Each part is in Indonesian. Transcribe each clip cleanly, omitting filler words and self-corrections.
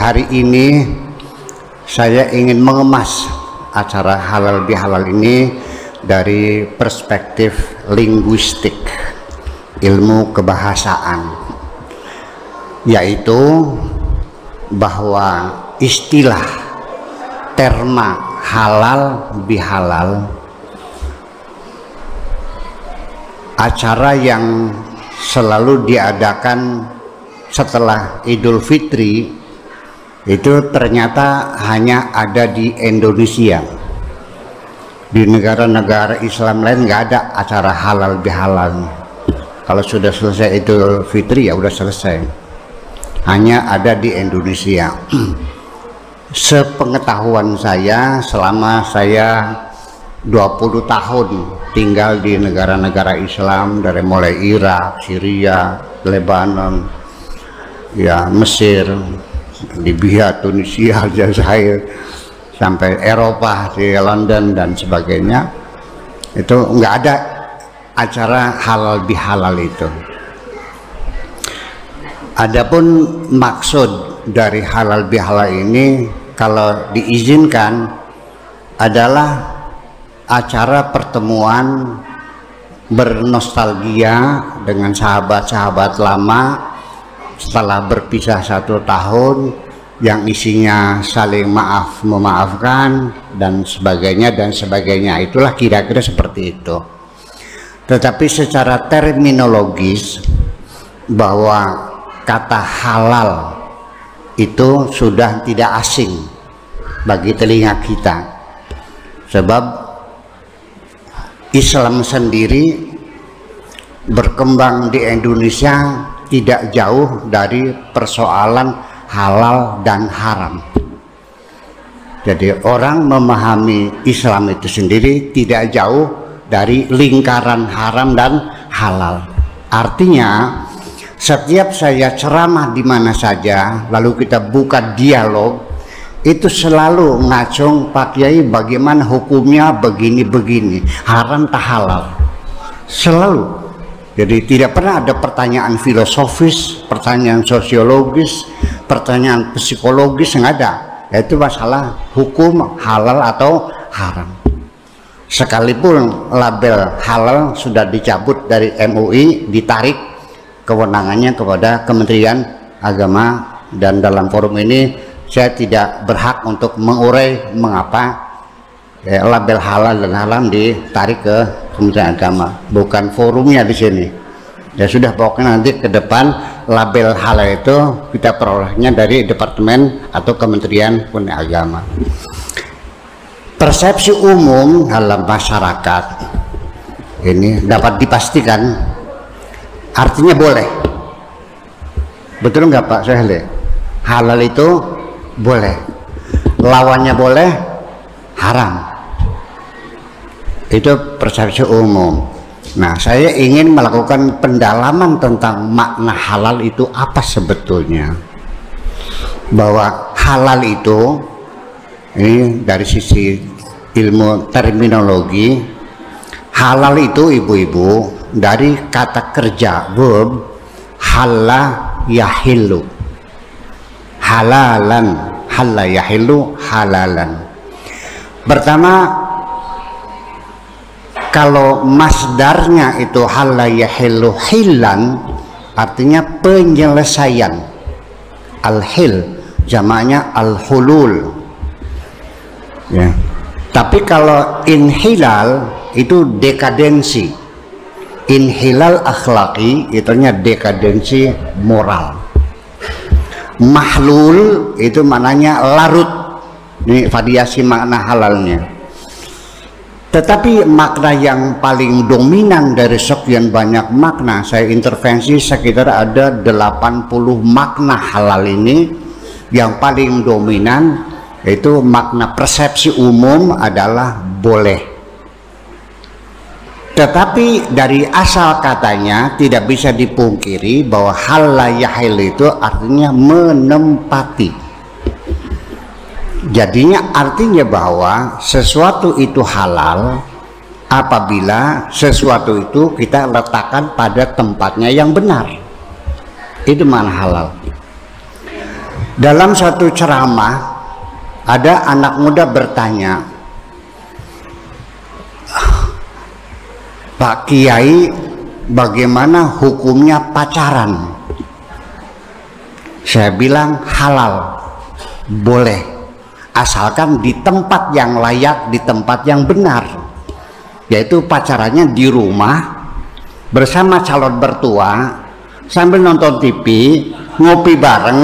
Hari ini saya ingin mengemas acara halal bihalal ini dari perspektif linguistik, ilmu kebahasaan, yaitu bahwa istilah terma halal bihalal, acara yang selalu diadakan setelah Idul Fitri, itu ternyata hanya ada di Indonesia. Di negara-negara Islam lain nggak ada acara halal bihalal. Kalau sudah selesai Idul Fitri ya udah selesai. Hanya ada di Indonesia. Sepengetahuan saya, selama saya 20 tahun tinggal di negara-negara Islam, dari mulai Irak, Syria, Lebanon, ya Mesir, Libya, Tunisia, Aljazair, sampai Eropa, di London dan sebagainya, itu nggak ada acara halal bihalal itu. Adapun maksud dari halal bihalal ini, kalau diizinkan, adalah acara pertemuan bernostalgia dengan sahabat-sahabat lama setelah berpisah 1 tahun, yang isinya saling maaf memaafkan dan sebagainya. Itulah kira-kira seperti itu. Tetapi secara terminologis, bahwa kata halal itu sudah tidak asing bagi telinga kita, sebab Islam sendiri berkembang di Indonesia tidak jauh dari persoalan halal dan haram. Jadi orang memahami Islam itu sendiri tidak jauh dari lingkaran haram dan halal. Artinya setiap saya ceramah di mana saja, lalu kita buka dialog, itu selalu ngacung Pak Kiai bagaimana hukumnya begini-begini, haram tak halal, selalu. Jadi tidak pernah ada pertanyaan filosofis, pertanyaan sosiologis, pertanyaan psikologis, nggak ada. Yaitu masalah hukum halal atau haram. Sekalipun label halal sudah dicabut dari MUI, ditarik kewenangannya kepada Kementerian Agama, dan dalam forum ini saya tidak berhak untuk mengurai mengapa label halal dan haram ditarik ke Kementerian Agama, bukan forumnya di sini. Ya sudah, pokoknya nanti ke depan label halal itu kita perolehnya dari Departemen atau Kementerian Agama. Persepsi umum dalam masyarakat ini dapat dipastikan artinya boleh. Betul nggak Pak Soehli? Halal itu boleh, lawannya boleh haram. Itu persepsi umum. Nah, saya ingin melakukan pendalaman tentang makna halal itu apa sebetulnya. Bahwa halal itu, ini dari sisi ilmu terminologi, halal itu ibu-ibu dari kata kerja, verb halla yahillu, halalan, halla yahillu, halalan. Pertama, kalau masdarnya itu halla yahillu hillan, artinya penyelesaian. Al-hil jamaknya al-hulul, ya. Tapi kalau inhilal itu dekadensi, inhilal akhlaki itunya dekadensi moral. Mahlul itu maknanya larut. Ini variasi makna halalnya. Tetapi makna yang paling dominan dari sekian banyak makna, saya intervensi sekitar ada 80 makna halal ini. Yang paling dominan yaitu makna persepsi umum adalah boleh. Tetapi dari asal katanya tidak bisa dipungkiri bahwa halla yahil itu artinya menempati. Jadinya artinya bahwa sesuatu itu halal apabila sesuatu itu kita letakkan pada tempatnya yang benar. Itu makna halal. Dalam suatu ceramah ada anak muda bertanya, Pak Kiai, bagaimana hukumnya pacaran? Saya bilang halal, boleh, asalkan di tempat yang layak, di tempat yang benar, yaitu pacarannya di rumah bersama calon bertua sambil nonton TV, ngopi bareng,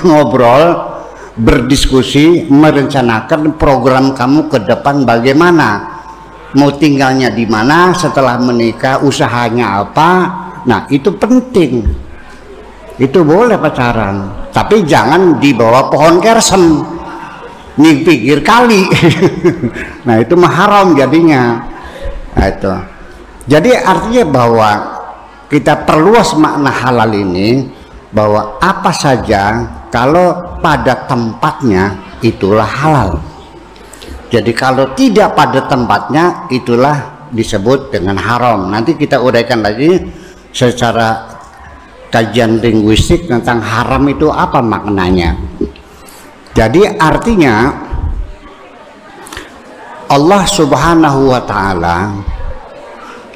ngobrol, berdiskusi, merencanakan program kamu ke depan bagaimana, mau tinggalnya di mana setelah menikah, usahanya apa. Nah, itu penting, itu boleh pacaran, tapi jangan di bawah pohon kersem di pinggir kali. Nah, itu mah haram jadinya. Nah, itu jadi artinya bahwa kita perluas makna halal ini, bahwa apa saja kalau pada tempatnya itulah halal. Jadi kalau tidak pada tempatnya itulah disebut dengan haram. Nanti kita uraikan lagi secara kajian linguistik tentang haram itu apa maknanya. Jadi artinya Allah Subhanahu wa ta'ala,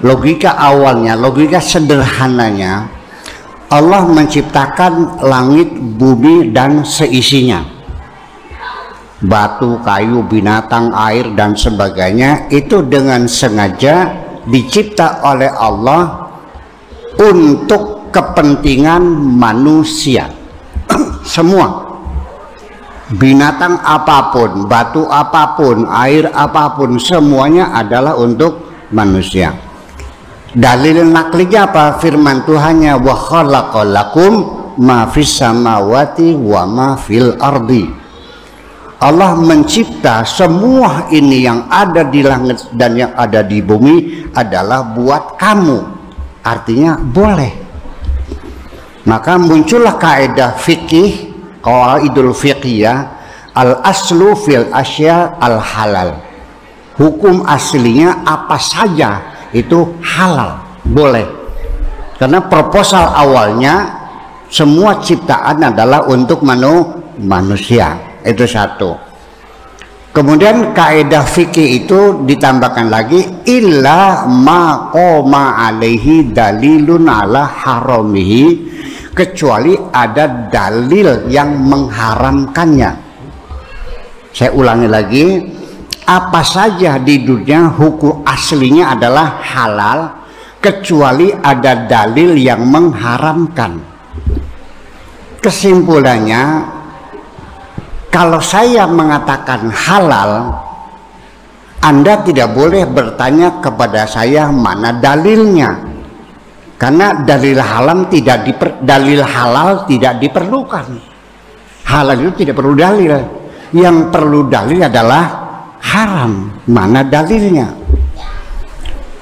logika awalnya, logika sederhananya, Allah menciptakan langit, bumi, dan seisinya, batu, kayu, binatang, air, dan sebagainya, itu dengan sengaja dicipta oleh Allah untuk kepentingan manusia. Semua binatang apapun, batu apapun, air apapun, semuanya adalah untuk manusia. Dalil naklinya apa? Firman Tuhannya, wa khalaqalakum ma fis samawati wa ma fil ardi. Allah mencipta semua ini yang ada di langit dan yang ada di bumi adalah buat kamu. Artinya boleh. Maka muncullah kaidah fikih, qawaidul fiqhiyah, al aslu fil asya al halal. Hukum aslinya apa saja itu halal, boleh. Karena proposal awalnya semua ciptaan adalah untuk manusia. Itu satu. Kemudian kaidah fikih itu ditambahkan lagi, illa ma qoma alaihi dalilun ala haramihi, kecuali ada dalil yang mengharamkannya. Saya ulangi lagi, apa saja di dunia hukum aslinya adalah halal kecuali ada dalil yang mengharamkan. Kesimpulannya, kalau saya mengatakan halal, Anda tidak boleh bertanya kepada saya mana dalilnya, karena dalil halal tidak diperlukan. Halal itu tidak perlu dalil. Yang perlu dalil adalah haram, mana dalilnya.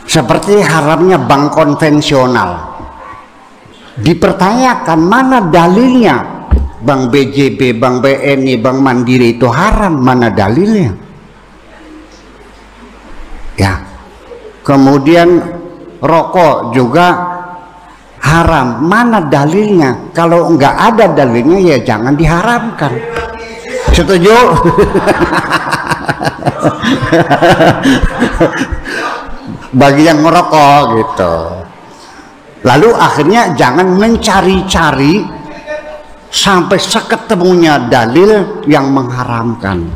Seperti haramnya bank konvensional, dipertanyakan mana dalilnya. Bank BJB, Bank BNI, Bank Mandiri itu haram, mana dalilnya? Ya. Kemudian rokok juga haram, mana dalilnya? Kalau enggak ada dalilnya ya jangan diharamkan. Setuju? Bagi yang merokok gitu. Lalu akhirnya jangan mencari-cari sampai seketemunya dalil yang mengharamkan.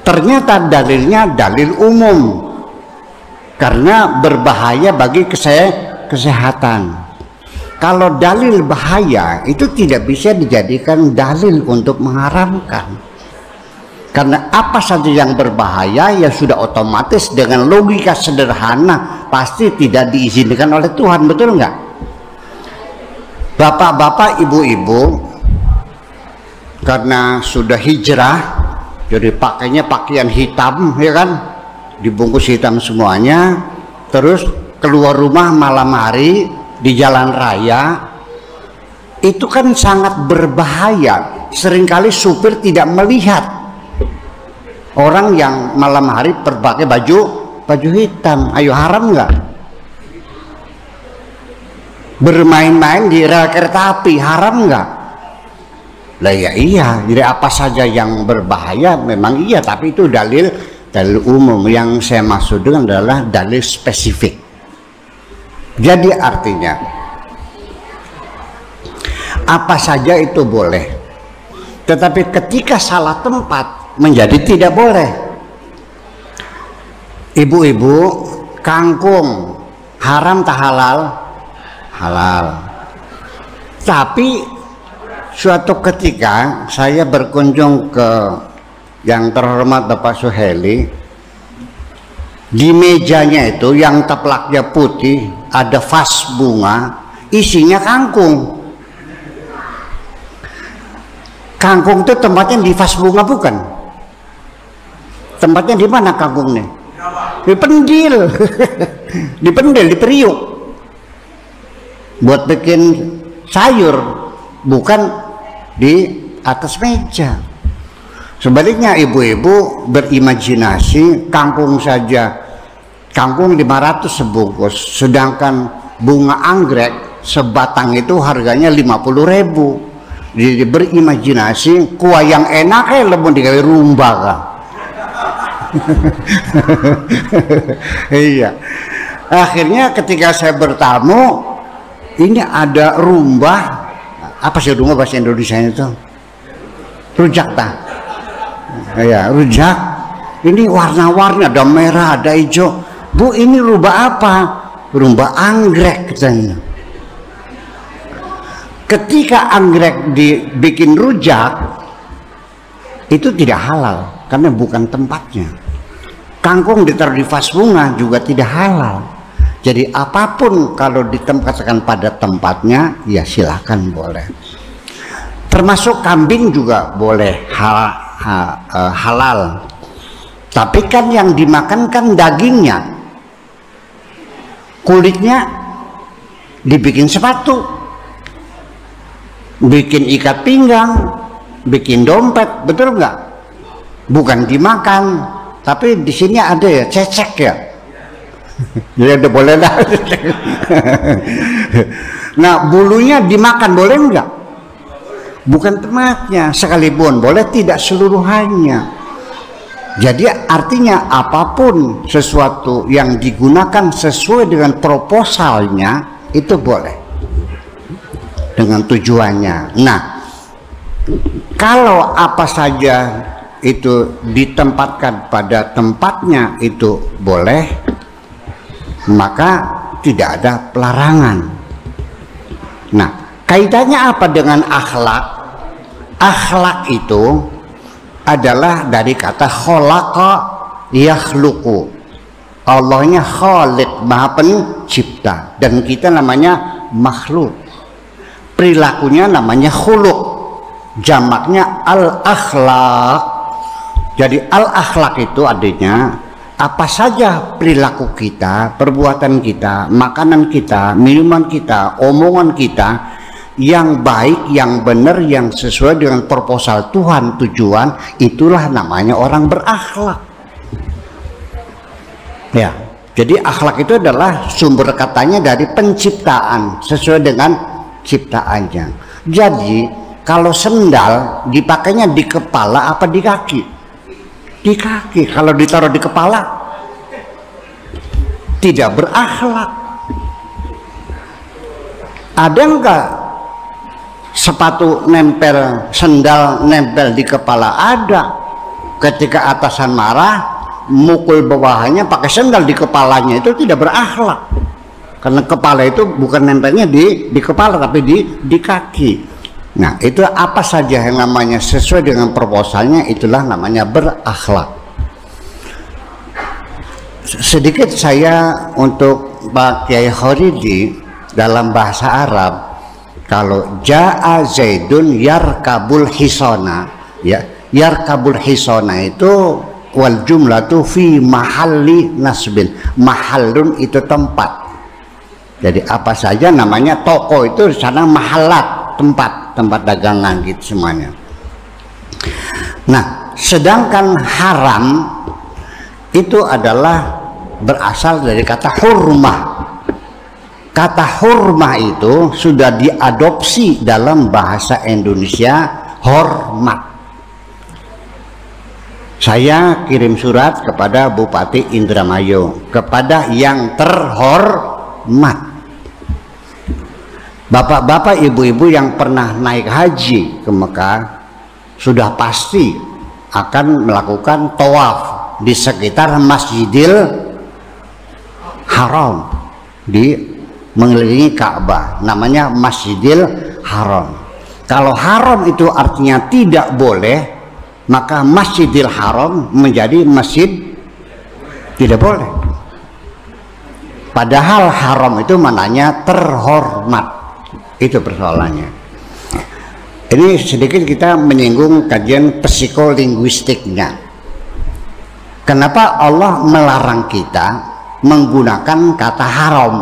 Ternyata dalilnya dalil umum karena berbahaya bagi kesehatan. Kalau dalil bahaya itu tidak bisa dijadikan dalil untuk mengharamkan. Karena apa saja yang berbahaya ya sudah otomatis dengan logika sederhana pasti tidak diizinkan oleh Tuhan, betul nggak? Bapak-bapak, ibu-ibu, karena sudah hijrah jadi pakainya pakaian hitam, ya kan, dibungkus hitam semuanya, terus keluar rumah malam hari di jalan raya, itu kan sangat berbahaya. Seringkali supir tidak melihat orang yang malam hari berpakai baju hitam. Ayo, haram nggak? Bermain-main di rel kereta api haram nggak? Lah ya iya, jadi apa saja yang berbahaya memang iya, tapi itu dalil umum. Yang saya maksud adalah dalil spesifik. Jadi artinya apa saja itu boleh, tetapi ketika salah tempat menjadi tidak boleh. Ibu-ibu, kangkung haram tak halal? Halal. Tapi suatu ketika saya berkunjung ke yang terhormat Bapak Suheli, di mejanya itu yang taplaknya putih, ada vas bunga, isinya kangkung. Kangkung itu tempatnya di vas bunga bukan? Tempatnya di mana kangkungnya? Di pendil. Di pendil, di periuk. Buat bikin sayur, bukan di atas meja. Sebaliknya ibu-ibu berimajinasi kangkung saja, kangkung 500 sebungkus, sedangkan bunga anggrek sebatang itu harganya 50.000. Jadi berimajinasi kuah yang enak lebih digawe rumba kan. Iya. Akhirnya ketika saya bertamu, ini ada rumba. Apa sih rumah bahasa Indonesia itu? Rujak tak? Ya, rujak. Ini warna-warni, ada merah, ada hijau. Bu, ini rumba apa? Rumba anggrek katanya. Ketika anggrek dibikin rujak, itu tidak halal karena bukan tempatnya. Kangkung ditaruh di vas bunga juga tidak halal. Jadi apapun kalau ditempatkan pada tempatnya, ya silakan boleh. Termasuk kambing juga boleh halal. Tapi kan yang dimakan kan dagingnya, kulitnya dibikin sepatu, bikin ikat pinggang, bikin dompet, betul nggak? Bukan dimakan, tapi di sini ada ya cecek ya. Jadi udah boleh lah. Nah, bulunya dimakan boleh enggak? Bukan tempatnya, sekalipun boleh tidak seluruhannya. Jadi artinya apapun sesuatu yang digunakan sesuai dengan proposalnya itu boleh dengan tujuannya. Nah, kalau apa saja itu ditempatkan pada tempatnya itu boleh, maka tidak ada pelarangan. Nah, kaitannya apa dengan akhlak? Akhlak itu adalah dari kata khalaqa yakhluqu. Allahnya khaliq, maha pencipta, dan kita namanya makhluk. Perilakunya namanya khuluq, jamaknya al-akhlaq. Jadi al-akhlaq itu artinya apa saja perilaku kita, perbuatan kita, makanan kita, minuman kita, omongan kita yang baik, yang benar, yang sesuai dengan proposal Tuhan, tujuan, itulah namanya orang berakhlak. Ya, jadi akhlak itu adalah sumber katanya dari penciptaan, sesuai dengan ciptaannya. Jadi kalau sendal dipakainya di kepala apa di kaki? Di kaki. Kalau ditaruh di kepala tidak berakhlak. Ada enggak sepatu nempel, sendal nempel di kepala? Ada. Ketika atasan marah, mukul bawahannya pakai sendal di kepalanya, itu tidak berakhlak. Karena kepala itu bukan nempelnya di kepala tapi di kaki. Nah, itu apa saja yang namanya sesuai dengan proposalnya, itulah namanya berakhlak. Sedikit saya untuk Pak Kiai Khauridi dalam bahasa Arab, kalau ja'a Zaidun yarkabul hisona, ya, yarkabul hisona itu wal jumlatu fi mahalli nasbin. Mahallun itu tempat. Jadi apa saja namanya toko itu di sana mahalat, tempat dagangan gitu semuanya. Nah, sedangkan haram itu adalah berasal dari kata hurmah. Kata hurmah itu sudah diadopsi dalam bahasa Indonesia hormat. Saya kirim surat kepada Bupati Indramayu, kepada yang terhormat. Bapak-bapak, ibu-ibu yang pernah naik haji ke Mekah sudah pasti akan melakukan tawaf di sekitar Masjidil Haram, di mengelilingi Ka'bah, namanya Masjidil Haram. Kalau haram itu artinya tidak boleh, maka Masjidil Haram menjadi masjid tidak boleh. Padahal haram itu maknanya terhormat. Itu persoalannya. Ini sedikit kita menyinggung kajian psikolinguistiknya. Kenapa Allah melarang kita menggunakan kata haram?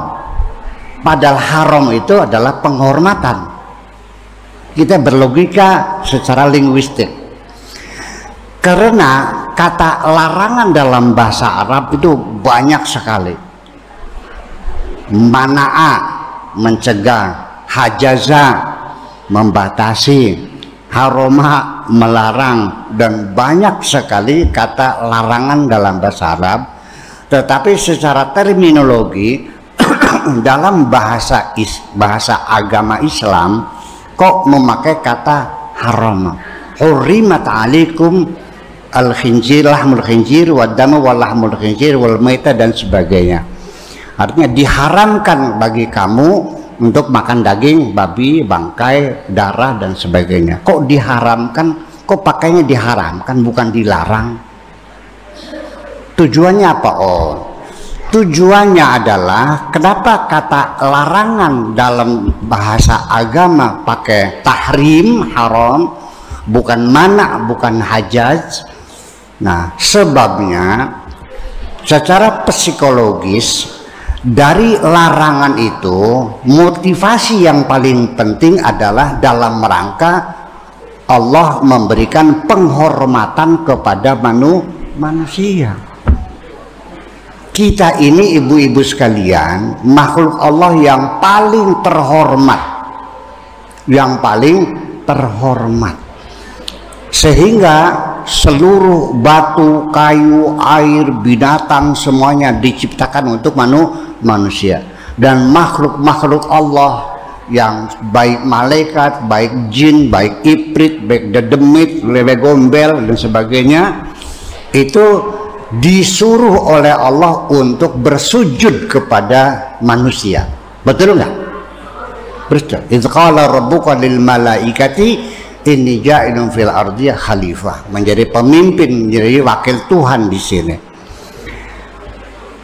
Padahal haram itu adalah penghormatan. Kita berlogika secara linguistik. Karena kata larangan dalam bahasa Arab itu banyak sekali. Mana'a, mencegah, hajaza, membatasi, haroma, melarang, dan banyak sekali kata larangan dalam bahasa Arab. Tetapi secara terminologi dalam bahasa agama Islam kok memakai kata haram. Hurrimat alaikum al-khinzir, lahmul khinzir, wad-damu wal lahmul khinzir wal maita, dan sebagainya. Artinya diharamkan bagi kamu untuk makan daging babi, bangkai, darah, dan sebagainya. Kok diharamkan? Kok pakainya diharamkan, bukan dilarang? Tujuannya apa? Oh, tujuannya adalah kenapa kata larangan dalam bahasa agama pakai tahrim, haram, bukan mana, bukan hajaz. Nah, sebabnya secara psikologis dari larangan itu, motivasi yang paling penting adalah dalam rangka Allah memberikan penghormatan kepada manusia. Kita ini ibu-ibu sekalian, makhluk Allah yang paling terhormat, yang paling terhormat, sehingga seluruh batu, kayu, air, binatang semuanya diciptakan untuk manusia. Dan makhluk-makhluk Allah yang baik malaikat, baik jin, baik ifrit, baik dedemit, lele gombel, dan sebagainya, itu disuruh oleh Allah untuk bersujud kepada manusia. Betul nggak? Betul. Idz qala rabbuka lil malaikati inni ja'ilun fil ardi khalifah, menjadi pemimpin, menjadi wakil Tuhan di sini.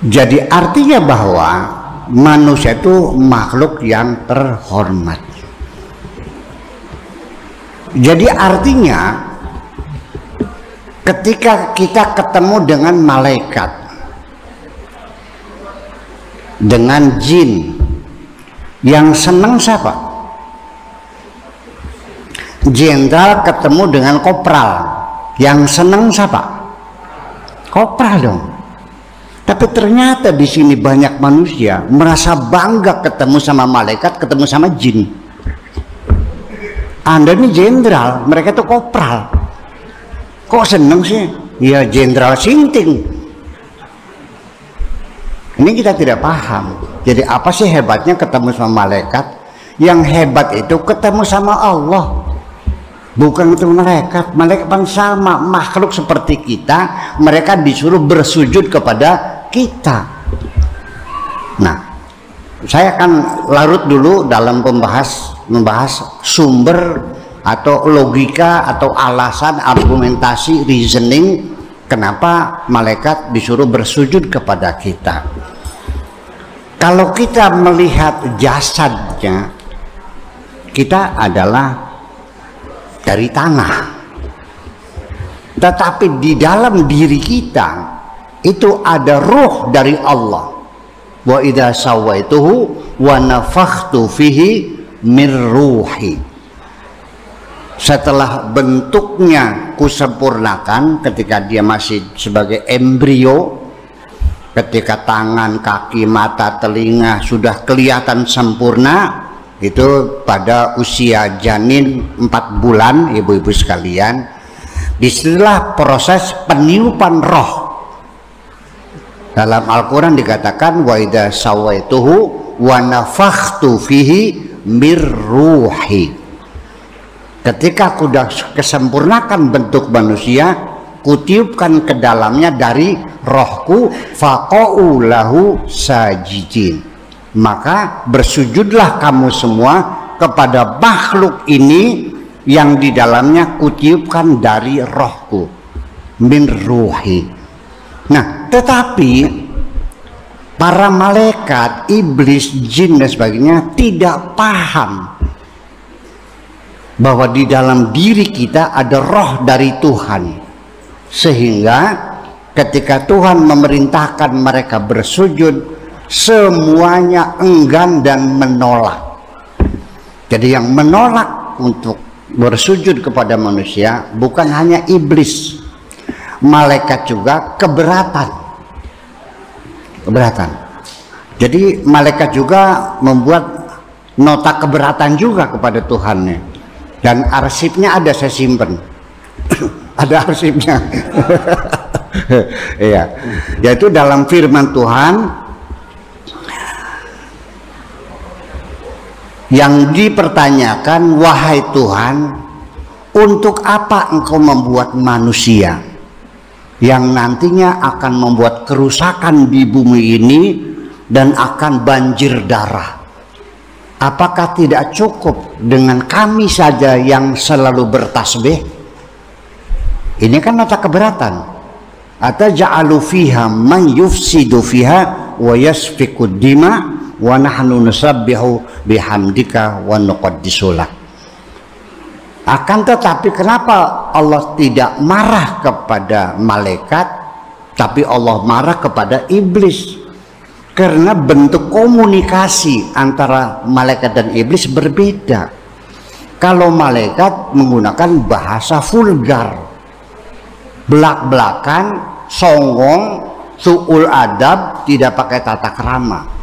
Jadi artinya bahwa manusia itu makhluk yang terhormat. Jadi artinya ketika kita ketemu dengan malaikat, dengan jin, yang senang siapa? Jenderal ketemu dengan kopral, yang senang siapa? Kopral dong. Tapi ternyata di sini banyak manusia merasa bangga ketemu sama malaikat, ketemu sama jin. Anda ini jenderal, mereka itu kopral. Kok senang sih? Ya jenderal sinting. Ini kita tidak paham. Jadi apa sih hebatnya ketemu sama malaikat? Yang hebat itu ketemu sama Allah. Bukan itu malaikat. Malaikat kan sama, makhluk seperti kita. Mereka disuruh bersujud kepada kita. Nah, saya akan larut dulu dalam membahas sumber atau logika atau alasan, argumentasi, reasoning kenapa malaikat disuruh bersujud kepada kita. Kalau kita melihat jasadnya, kita adalah dari tanah, tetapi di dalam diri kita itu ada ruh dari Allah. Wa idza sawaituhu wa nafakhtu fihi min ruhi. Setelah bentuknya kusempurnakan ketika dia masih sebagai embrio, ketika tangan, kaki, mata, telinga sudah kelihatan sempurna, itu pada usia janin 4 bulan, ibu-ibu sekalian. Disitulah proses peniupan roh. Dalam Al-Quran dikatakan wa idza sawaituhu wa nafakhtu fihi mir ruhi. Ketika aku sudah kesempurnakan bentuk manusia, kutiupkan ke dalamnya dari rohku, faqa'u lahu sajidin. Maka bersujudlah kamu semua kepada makhluk ini yang di dalamnya kutiupkan dari rohku, min ruhi. Nah, tetapi para malaikat, iblis, jin dan sebagainya tidak paham bahwa di dalam diri kita ada roh dari Tuhan, sehingga ketika Tuhan memerintahkan mereka bersujud, semuanya enggan dan menolak. Jadi yang menolak untuk bersujud kepada manusia bukan hanya iblis, malaikat juga keberatan. Jadi malaikat juga membuat nota keberatan juga kepada Tuhannya. Dan arsipnya ada, saya simpen. Ada arsipnya. Iya. Yaitu dalam firman Tuhan yang dipertanyakan, wahai Tuhan, untuk apa engkau membuat manusia yang nantinya akan membuat kerusakan di bumi ini dan akan banjir darah? Apakah tidak cukup dengan kami saja yang selalu bertasbih? Ini kan nota keberatan. Ataja'alu fiha man yufsidu fiha wa yasfiku dima wa nahnu nusabbihu bihamdika wa nuqaddisu lak. Akan tetapi kenapa Allah tidak marah kepada malaikat, tapi Allah marah kepada iblis? Karena bentuk komunikasi antara malaikat dan iblis berbeda. Kalau malaikat menggunakan bahasa vulgar, belak-belakan, songong, su'ul adab, tidak pakai tata krama.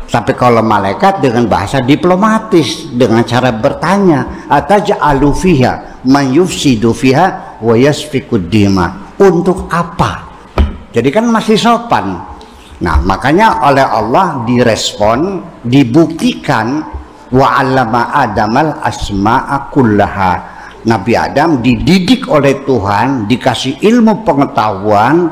Tapi kalau malaikat dengan bahasa diplomatis, dengan cara bertanya, ataj'alu fiha man yufsidu fiha wa yasfiku dima. Untuk apa? Jadi kan masih sopan. Nah, makanya oleh Allah direspon, dibuktikan, wa 'allama adamal asma'a kullaha. Nabi Adam dididik oleh Tuhan, dikasih ilmu pengetahuan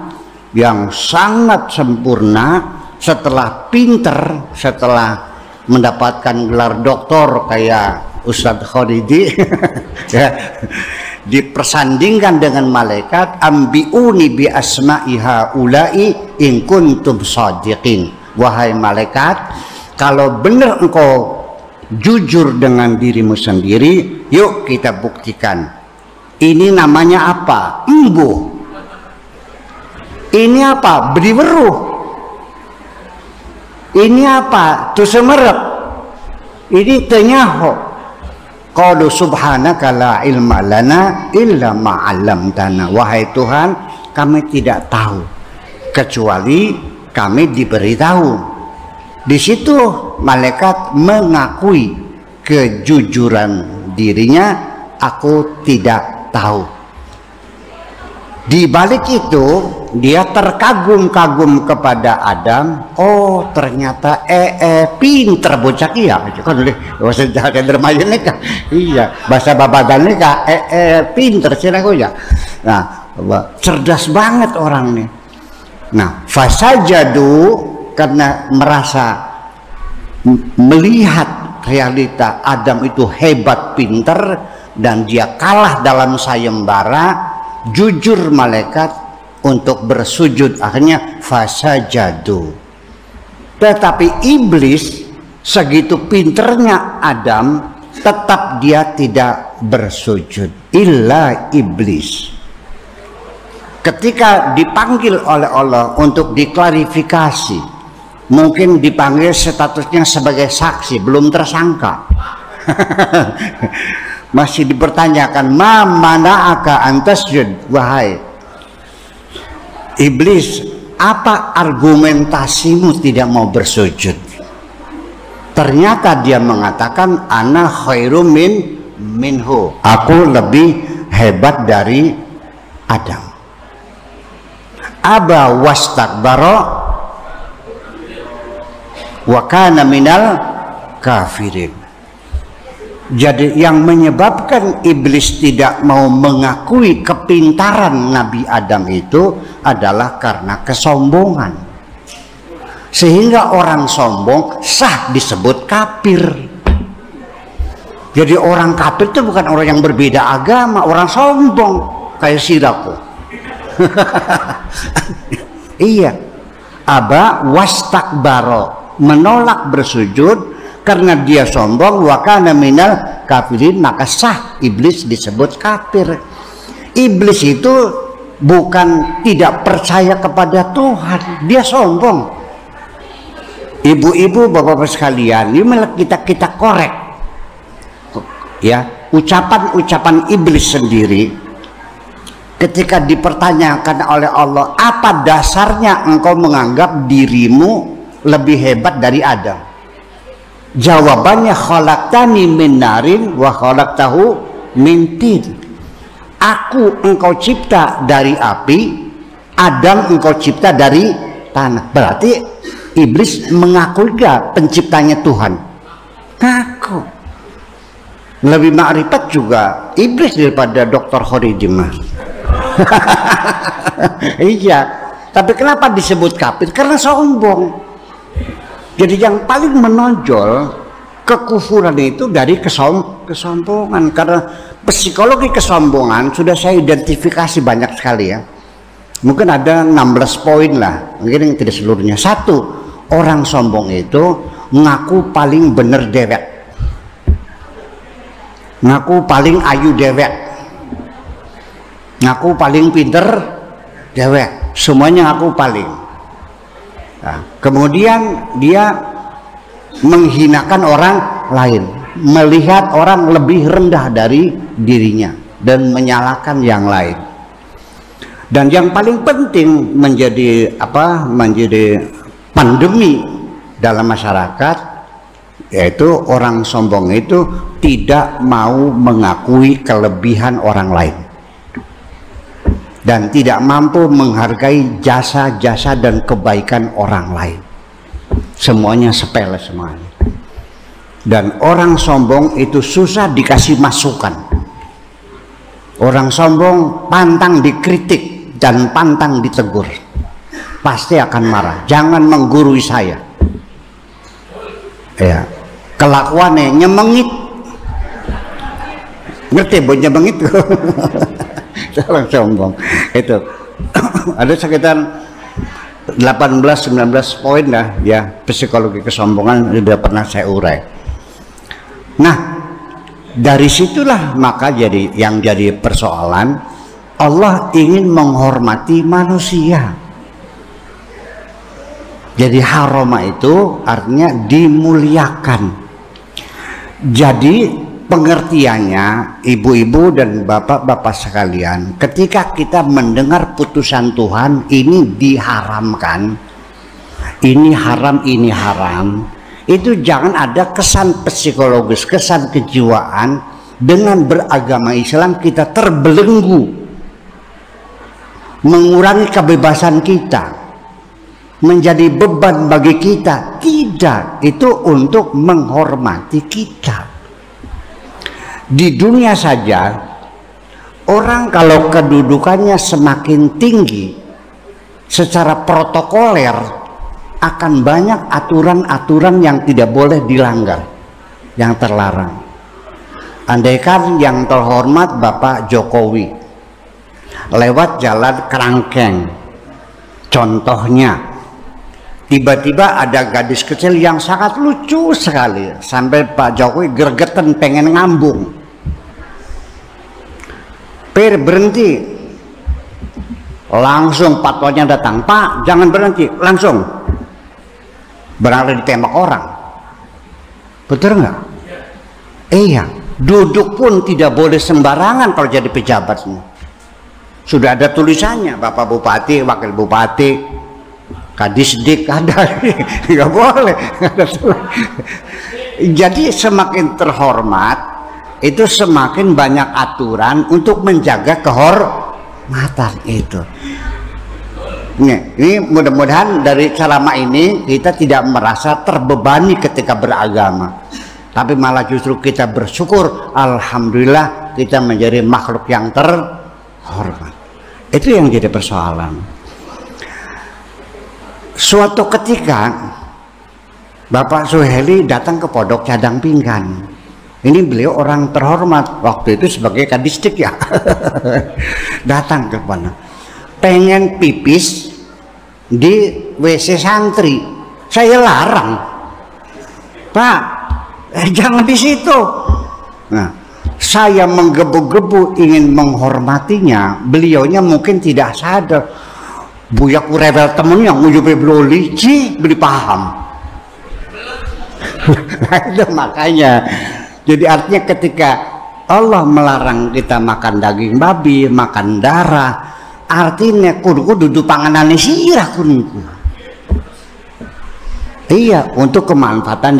yang sangat sempurna. Setelah pinter, setelah mendapatkan gelar doktor kayak Ustadz Khalidi, ya, dipersandingkan dengan malaikat, ambiuni bi asma'iha ulai in kuntum shadiqin. Wahai malaikat, kalau benar engkau jujur dengan dirimu sendiri, yuk kita buktikan. Ini namanya apa? Embuh. Ini apa? Beriweruh. Ini apa? Tusemerep. Ini tenyaho. Qalu subhanaka la ilma lana illa ma 'allamtana. Wahai Tuhan, kami tidak tahu kecuali kami diberitahu. Di situ malaikat mengakui kejujuran dirinya, aku tidak tahu. Di balik itu dia terkagum-kagum kepada Adam. Oh, ternyata pinter bocah kia. Kan bahasa Jawa dermayan nika. Iya, bahasa babagan nika pinter sih aku ya. Nah, cerdas banget orang nih. Nah, fasajadu, karena merasa melihat realita Adam itu hebat, pinter, dan dia kalah dalam sayembara. Jujur malaikat untuk bersujud, akhirnya fasajadu. Tetapi iblis, segitu pinternya Adam, tetap dia tidak bersujud. Illa iblis. Ketika dipanggil oleh Allah untuk diklarifikasi, mungkin dipanggil statusnya sebagai saksi, belum tersangka. Masih dipertanyakan, ma mana'aka antasjud, wahai iblis, apa argumentasimu tidak mau bersujud? Ternyata dia mengatakan ana khairum minhu, aku lebih hebat dari Adam. Aba wastakbara wa kana minal kafirin. Jadi yang menyebabkan iblis tidak mau mengakui kepintaran Nabi Adam itu adalah karena kesombongan. Sehingga orang sombong sah disebut kafir. Jadi orang kafir itu bukan orang yang berbeda agama, orang sombong kayak Siraku. Iya. Aba wastakbaro, menolak bersujud karena dia sombong, wa kana minal kafirin, maka sah iblis disebut kafir. Iblis itu bukan tidak percaya kepada Tuhan, dia sombong. Ibu-ibu, bapak-bapak sekalian, ini kita korek ya ucapan-ucapan iblis sendiri ketika dipertanyakan oleh Allah, apa dasarnya engkau menganggap dirimu lebih hebat dari Adam? Jawabannya, khalaqtani min narin wa khalaqtahu min tin. Aku engkau cipta dari api, Adam engkau cipta dari tanah. Berarti iblis mengaku gak penciptanya Tuhan? Ngaku. Lebih makrifat juga iblis daripada Dr. Khoridimah. Iya. Tapi kenapa disebut kafir? Karena sombong. Jadi yang paling menonjol kekufuran itu dari kesombongan. Karena psikologi kesombongan sudah saya identifikasi banyak sekali ya. Mungkin ada 16 poin lah, mungkin tidak seluruhnya. Satu, orang sombong itu ngaku paling bener dewek, ngaku paling ayu dewek, ngaku paling pinter dewek, semuanya ngaku paling. Nah, kemudian dia menghinakan orang lain, melihat orang lebih rendah dari dirinya dan menyalahkan yang lain. Dan yang paling penting menjadi pandemi dalam masyarakat, yaitu orang sombong itu tidak mau mengakui kelebihan orang lain dan tidak mampu menghargai jasa-jasa dan kebaikan orang lain. Semuanya sepele semuanya. Dan orang sombong itu susah dikasih masukan. Orang sombong pantang dikritik dan pantang ditegur, pasti akan marah. Jangan menggurui saya. Ya, kelakuannya nyemengit. Ngerti bu nyemengit? Orang sombong itu ada sekitar 18-19 poin lah ya, psikologi kesombongan sudah pernah saya urai. Nah, dari situlah maka yang jadi persoalan, Allah ingin menghormati manusia. Jadi haroma itu artinya dimuliakan. Jadi pengertiannya, ibu-ibu dan bapak-bapak sekalian, ketika kita mendengar putusan Tuhan ini diharamkan, ini haram, ini haram, itu jangan ada kesan psikologis, kesan kejiwaan. Dengan beragama Islam kita terbelenggu, mengurangi kebebasan kita, menjadi beban bagi kita. Tidak, itu untuk menghormati kita. Di dunia saja, orang kalau kedudukannya semakin tinggi secara protokoler, akan banyak aturan-aturan yang tidak boleh dilanggar, yang terlarang. Andaikan yang terhormat Bapak Jokowi lewat jalan kerangkeng, contohnya tiba-tiba ada gadis kecil yang sangat lucu sekali sampai Pak Jokowi gregetan pengen ngambung. Berhenti, langsung patwanya datang, Pak jangan berhenti, langsung berangkat ditembak orang. Betul nggak? Iya. Duduk pun tidak boleh sembarangan kalau jadi pejabatnya. Sudah ada tulisannya, Bapak Bupati, Wakil Bupati, Kadisdik ada, nggak boleh. Jadi semakin terhormat itu semakin banyak aturan untuk menjaga kehormatan itu. Ini mudah-mudahan dari ceramah ini kita tidak merasa terbebani ketika beragama, tapi malah justru kita bersyukur, alhamdulillah kita menjadi makhluk yang terhormat. Itu yang jadi persoalan. Suatu ketika Bapak Suheli datang ke Pondok Cadang Pinggan. Ini beliau orang terhormat waktu itu sebagai kadisdik ya. Datang ke mana? Pengen pipis di WC santri. Saya larang, Pak, jangan di situ. Nah, saya menggebu-gebu ingin menghormatinya. Beliaunya mungkin tidak sadar. Buya kurewel temennya ngujubi bloli, beli paham. Nah, itu makanya. Jadi artinya ketika Allah melarang kita makan daging babi, makan darah, artinya kudu duduk panganan sirah kudu. Iya, untuk kemanfaatan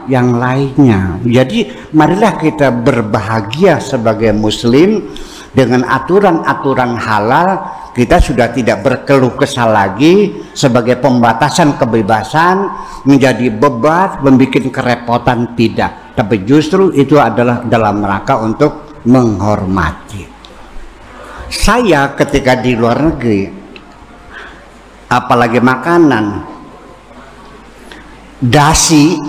yang lainnya. Jadi marilah kita berbahagia sebagai muslim dengan aturan-aturan halal. Kita sudah tidak berkeluh kesah lagi sebagai pembatasan kebebasan menjadi beban, membuat kerepotan, tidak. Tapi justru itu adalah dalam rangka untuk menghormati. Saya ketika di luar negeri, apalagi makanan, dasi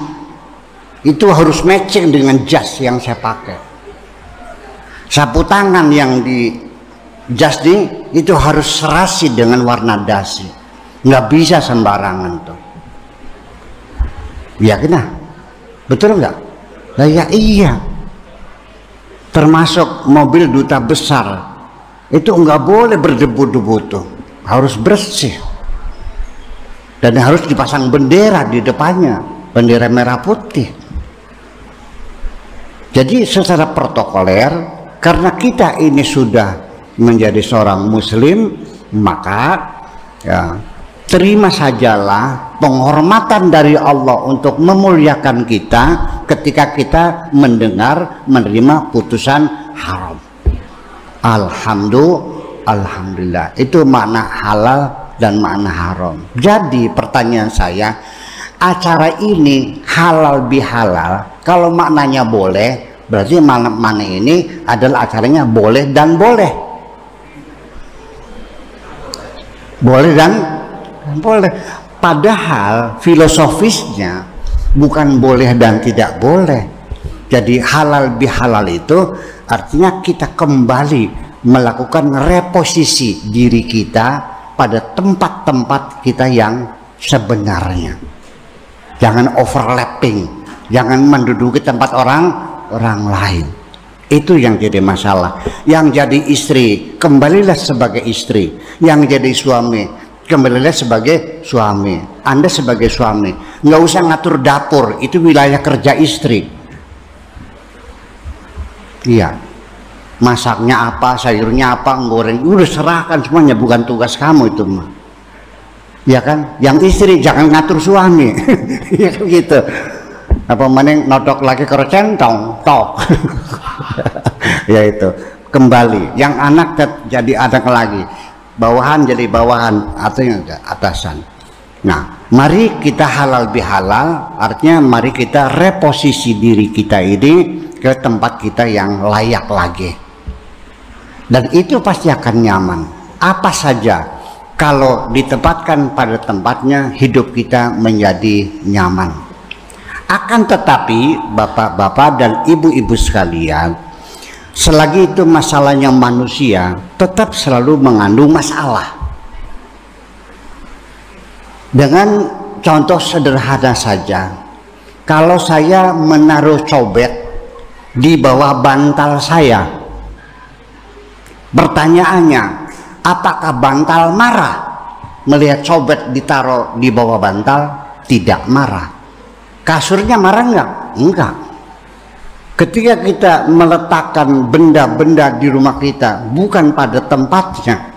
itu harus matching dengan jas yang saya pakai. Sapu tangan yang di jas ini itu harus serasi dengan warna dasi, nggak bisa sembarangan tuh. Ya kena, betul nggak? Nah, ya iya. Termasuk mobil duta besar itu nggak boleh berdebu-debu tuh, harus bersih. Dan harus dipasang bendera di depannya, bendera merah putih. Jadi secara protokoler, karena kita ini sudah menjadi seorang muslim, maka ya terima sajalah penghormatan dari Allah untuk memuliakan kita ketika kita mendengar menerima putusan haram. Alhamdulillah, itu makna halal dan makna haram. Jadi pertanyaan saya, acara ini halal bihalal, kalau maknanya boleh, berarti mana ini adalah acaranya boleh dan boleh. Boleh dan boleh. Padahal filosofisnya bukan boleh dan tidak boleh. Jadi halal bihalal itu artinya kita kembali melakukan reposisi diri kita pada tempat-tempat kita yang sebenarnya. Jangan overlapping, jangan menduduki tempat orang lain. Itu yang jadi masalah. Yang jadi istri, kembalilah sebagai istri. Yang jadi suami, kembalilah sebagai suami. Anda sebagai suami, nggak usah ngatur dapur, itu wilayah kerja istri. Iya, masaknya apa, sayurnya apa, goreng, udah serahkan semuanya, bukan tugas kamu itu mah. Ya kan? Yang istri jangan ngatur suami. Ya gitu. Apa mending nodok lagi ke centong tok. Ya itu kembali yang anak jadi anak lagi, bawahan jadi bawahan, atau yang atasan. Nah, mari kita halal bihalal, artinya mari kita reposisi diri kita ini ke tempat kita yang layak lagi, dan itu pasti akan nyaman. Apa saja kalau ditempatkan pada tempatnya, hidup kita menjadi nyaman. Akan tetapi bapak-bapak dan ibu-ibu sekalian, selagi itu masalahnya manusia, tetap selalu mengandung masalah. Dengan contoh sederhana saja, kalau saya menaruh cobek di bawah bantal saya, pertanyaannya, apakah bantal marah melihat cobek ditaruh di bawah bantal? Tidak marah. Kasurnya marah enggak? Enggak. Ketika kita meletakkan benda-benda di rumah kita bukan pada tempatnya,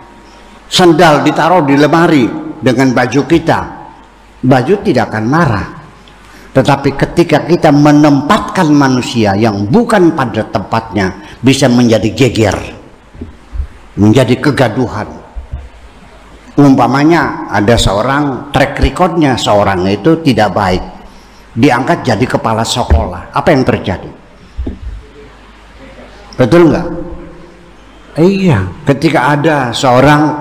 sendal ditaruh di lemari dengan baju kita, baju tidak akan marah. Tetapi ketika kita menempatkan manusia yang bukan pada tempatnya, bisa menjadi geger, menjadi kegaduhan. Umpamanya ada seorang, track recordnya seorang itu tidak baik, diangkat jadi kepala sekolah, apa yang terjadi? Betul nggak? Iya, ketika ada seorang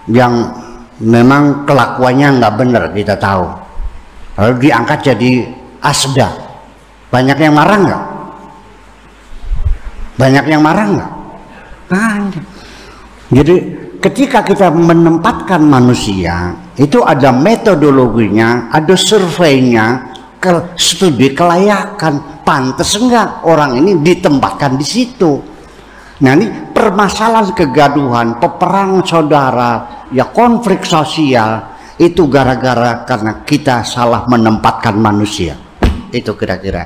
yang memang kelakuannya nggak benar, kita tahu, lalu diangkat jadi asda, banyak yang marah nggak? Banyak yang marah nggak? Banyak. Jadi ketika kita menempatkan manusia, itu ada metodologinya, ada surveinya, studi kelayakan, pantas enggak orang ini ditempatkan di situ. Nah, ini permasalahan kegaduhan, peperangan saudara, ya konflik sosial, itu gara-gara karena kita salah menempatkan manusia. Itu kira-kira.